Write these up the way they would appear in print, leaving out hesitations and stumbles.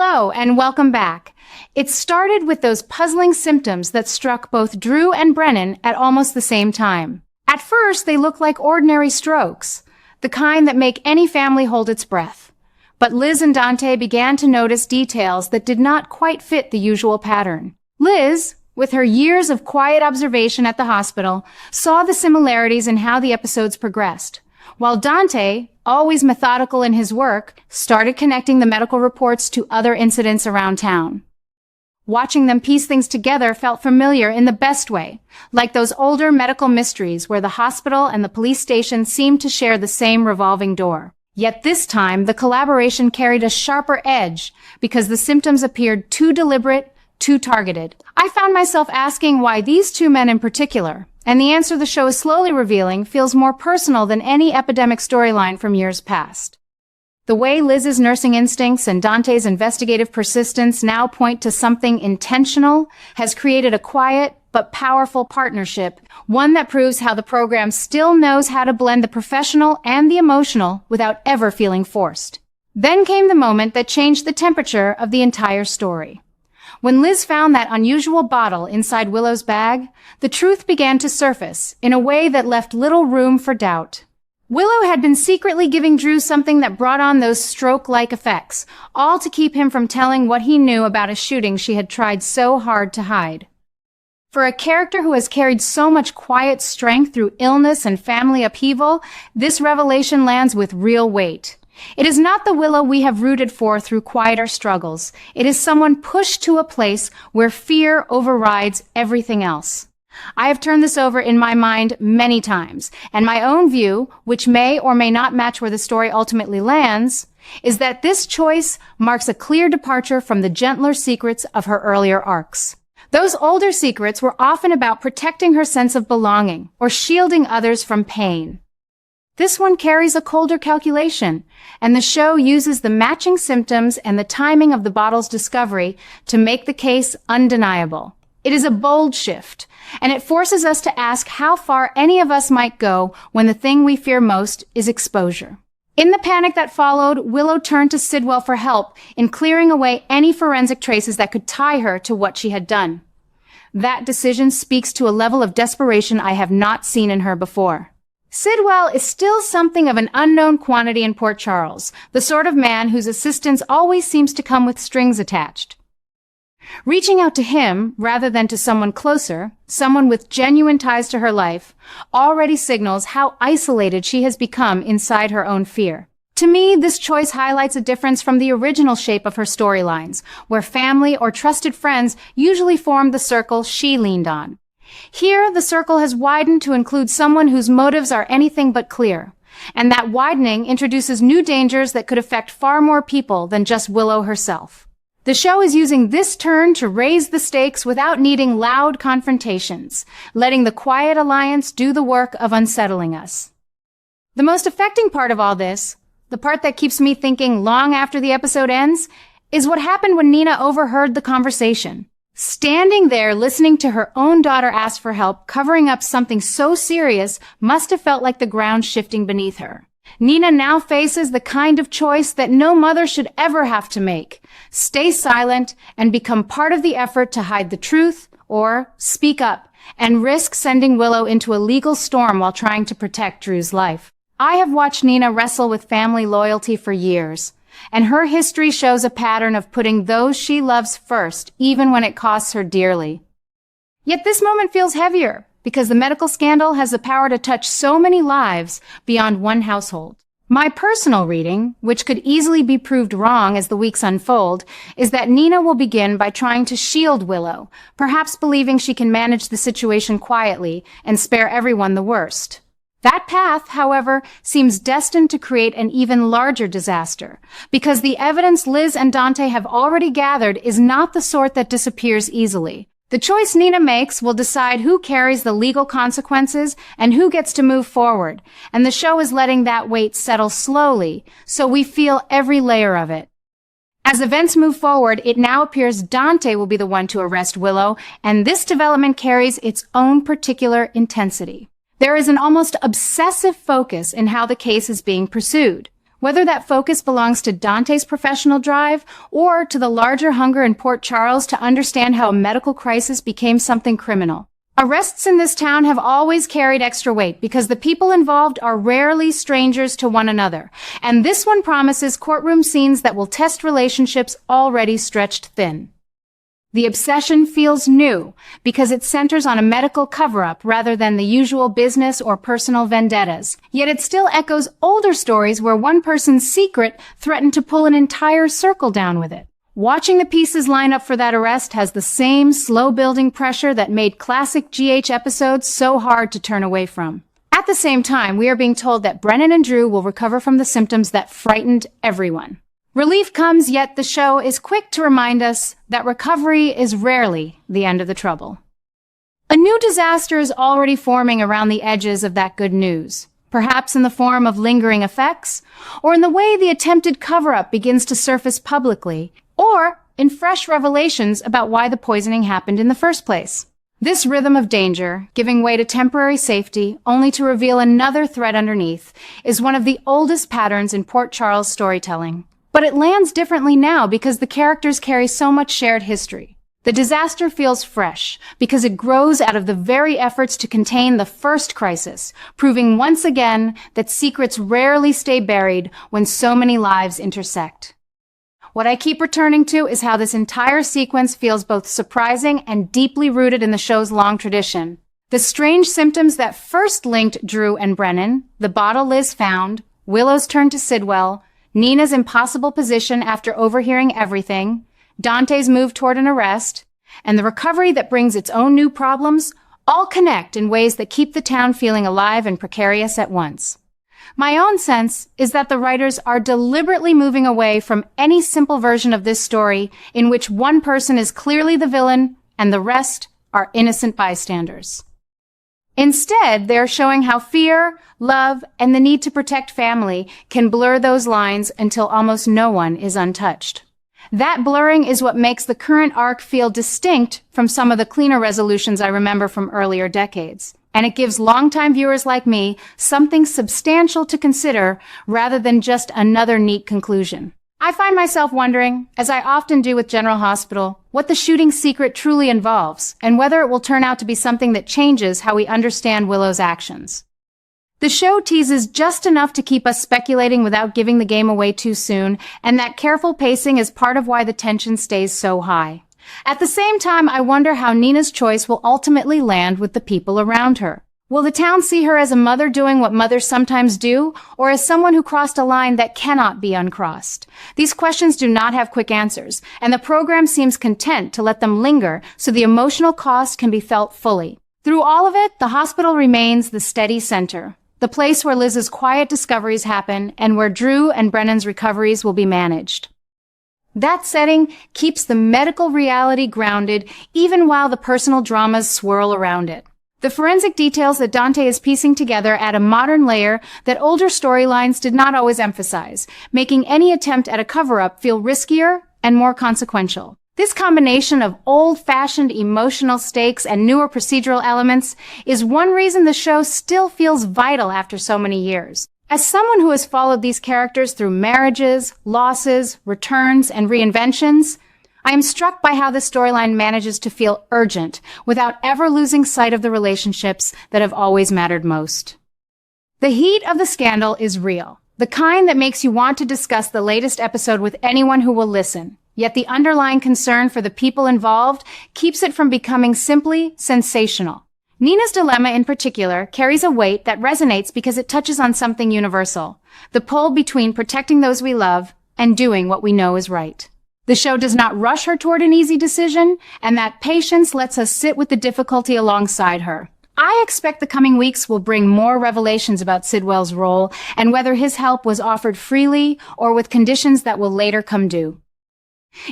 Hello, and welcome back. It started with those puzzling symptoms that struck both Drew and Brennan at almost the same time. At first, they looked like ordinary strokes, the kind that make any family hold its breath. But Liz and Dante began to notice details that did not quite fit the usual pattern. Liz, with her years of quiet observation at the hospital, saw the similarities in how the episodes progressed, while Dante, always methodical in his work, started connecting the medical reports to other incidents around town. Watching them piece things together felt familiar in the best way, like those older medical mysteries where the hospital and the police station seemed to share the same revolving door. Yet this time, the collaboration carried a sharper edge because the symptoms appeared too deliberate, too targeted. I found myself asking why these two men in particular, and the answer the show is slowly revealing feels more personal than any epidemic storyline from years past. The way Liz's nursing instincts and Dante's investigative persistence now point to something intentional has created a quiet but powerful partnership, one that proves how the program still knows how to blend the professional and the emotional without ever feeling forced. Then came the moment that changed the temperature of the entire story. When Liz found that unusual bottle inside Willow's bag, the truth began to surface in a way that left little room for doubt. Willow had been secretly giving Drew something that brought on those stroke-like effects, all to keep him from telling what he knew about a shooting she had tried so hard to hide. For a character who has carried so much quiet strength through illness and family upheaval, this revelation lands with real weight. It is not the Willow we have rooted for through quieter struggles. It is someone pushed to a place where fear overrides everything else. I have turned this over in my mind many times, and my own view, which may or may not match where the story ultimately lands, is that this choice marks a clear departure from the gentler secrets of her earlier arcs. Those older secrets were often about protecting her sense of belonging or shielding others from pain. This one carries a colder calculation, and the show uses the matching symptoms and the timing of the bottle's discovery to make the case undeniable. It is a bold shift, and it forces us to ask how far any of us might go when the thing we fear most is exposure. In the panic that followed, Willow turned to Sidwell for help in clearing away any forensic traces that could tie her to what she had done. That decision speaks to a level of desperation I have not seen in her before. Sidwell is still something of an unknown quantity in Port Charles, the sort of man whose assistance always seems to come with strings attached. Reaching out to him, rather than to someone closer, someone with genuine ties to her life, already signals how isolated she has become inside her own fear. To me, this choice highlights a difference from the original shape of her storylines, where family or trusted friends usually formed the circle she leaned on. Here, the circle has widened to include someone whose motives are anything but clear, and that widening introduces new dangers that could affect far more people than just Willow herself. The show is using this turn to raise the stakes without needing loud confrontations, letting the quiet alliance do the work of unsettling us. The most affecting part of all this, the part that keeps me thinking long after the episode ends, is what happened when Nina overheard the conversation. Standing there listening to her own daughter ask for help, covering up something so serious, must have felt like the ground shifting beneath her. Nina now faces the kind of choice that no mother should ever have to make: stay silent and become part of the effort to hide the truth, or speak up and risk sending Willow into a legal storm while trying to protect Drew's life. I have watched Nina wrestle with family loyalty for years, and her history shows a pattern of putting those she loves first, even when it costs her dearly. Yet this moment feels heavier, because the medical scandal has the power to touch so many lives beyond one household. My personal reading, which could easily be proved wrong as the weeks unfold, is that Nina will begin by trying to shield Willow, perhaps believing she can manage the situation quietly and spare everyone the worst. That path, however, seems destined to create an even larger disaster, because the evidence Liz and Dante have already gathered is not the sort that disappears easily. The choice Nina makes will decide who carries the legal consequences and who gets to move forward, and the show is letting that weight settle slowly, so we feel every layer of it. As events move forward, it now appears Dante will be the one to arrest Willow, and this development carries its own particular intensity. There is an almost obsessive focus in how the case is being pursued. Whether that focus belongs to Dante's professional drive or to the larger hunger in Port Charles to understand how a medical crisis became something criminal. Arrests in this town have always carried extra weight because the people involved are rarely strangers to one another, and this one promises courtroom scenes that will test relationships already stretched thin. The obsession feels new because it centers on a medical cover-up rather than the usual business or personal vendettas. Yet it still echoes older stories where one person's secret threatened to pull an entire circle down with it. Watching the pieces line up for that arrest has the same slow-building pressure that made classic GH episodes so hard to turn away from. At the same time, we are being told that Brennan and Drew will recover from the symptoms that frightened everyone. Relief comes, yet the show is quick to remind us that recovery is rarely the end of the trouble. A new disaster is already forming around the edges of that good news, perhaps in the form of lingering effects, or in the way the attempted cover-up begins to surface publicly, or in fresh revelations about why the poisoning happened in the first place. This rhythm of danger, giving way to temporary safety, only to reveal another threat underneath, is one of the oldest patterns in Port Charles storytelling. But it lands differently now because the characters carry so much shared history. The disaster feels fresh because it grows out of the very efforts to contain the first crisis, proving once again that secrets rarely stay buried when so many lives intersect. What I keep returning to is how this entire sequence feels both surprising and deeply rooted in the show's long tradition. The strange symptoms that first linked Drew and Brennan, the bottle Liz found, Willow's turn to Sidwell, Nina's impossible position after overhearing everything, Dante's move toward an arrest, and the recovery that brings its own new problems all connect in ways that keep the town feeling alive and precarious at once. My own sense is that the writers are deliberately moving away from any simple version of this story in which one person is clearly the villain and the rest are innocent bystanders. Instead, they're showing how fear, love, and the need to protect family can blur those lines until almost no one is untouched. That blurring is what makes the current arc feel distinct from some of the cleaner resolutions I remember from earlier decades. And it gives longtime viewers like me something substantial to consider rather than just another neat conclusion. I find myself wondering, as I often do with General Hospital, what the shooting secret truly involves, and whether it will turn out to be something that changes how we understand Willow's actions. The show teases just enough to keep us speculating without giving the game away too soon, and that careful pacing is part of why the tension stays so high. At the same time, I wonder how Nina's choice will ultimately land with the people around her. Will the town see her as a mother doing what mothers sometimes do, or as someone who crossed a line that cannot be uncrossed? These questions do not have quick answers, and the program seems content to let them linger so the emotional cost can be felt fully. Through all of it, the hospital remains the steady center, the place where Liz's quiet discoveries happen and where Drew and Brennan's recoveries will be managed. That setting keeps the medical reality grounded even while the personal dramas swirl around it. The forensic details that Dante is piecing together add a modern layer that older storylines did not always emphasize, making any attempt at a cover-up feel riskier and more consequential. This combination of old-fashioned emotional stakes and newer procedural elements is one reason the show still feels vital after so many years. As someone who has followed these characters through marriages, losses, returns, and reinventions, I am struck by how the storyline manages to feel urgent without ever losing sight of the relationships that have always mattered most. The heat of the scandal is real, the kind that makes you want to discuss the latest episode with anyone who will listen. Yet the underlying concern for the people involved keeps it from becoming simply sensational. Nina's dilemma in particular carries a weight that resonates because it touches on something universal, the pull between protecting those we love and doing what we know is right. The show does not rush her toward an easy decision, and that patience lets us sit with the difficulty alongside her. I expect the coming weeks will bring more revelations about Sidwell's role and whether his help was offered freely or with conditions that will later come due.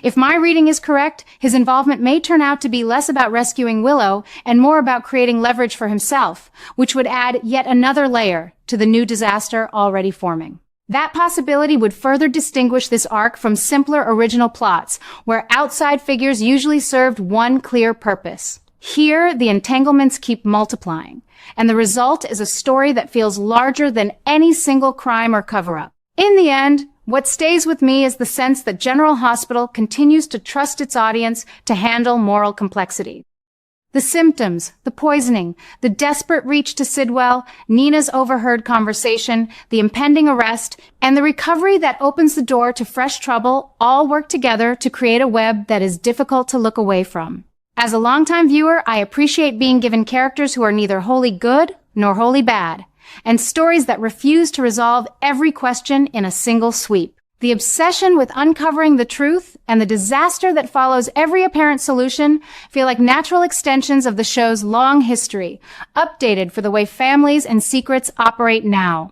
If my reading is correct, his involvement may turn out to be less about rescuing Willow and more about creating leverage for himself, which would add yet another layer to the new disaster already forming. That possibility would further distinguish this arc from simpler original plots, where outside figures usually served one clear purpose. Here, the entanglements keep multiplying, and the result is a story that feels larger than any single crime or cover-up. In the end, what stays with me is the sense that General Hospital continues to trust its audience to handle moral complexity. The symptoms, the poisoning, the desperate reach to Sidwell, Nina's overheard conversation, the impending arrest, and the recovery that opens the door to fresh trouble all work together to create a web that is difficult to look away from. As a longtime viewer, I appreciate being given characters who are neither wholly good nor wholly bad, and stories that refuse to resolve every question in a single sweep. The obsession with uncovering the truth and the disaster that follows every apparent solution feel like natural extensions of the show's long history, updated for the way families and secrets operate now.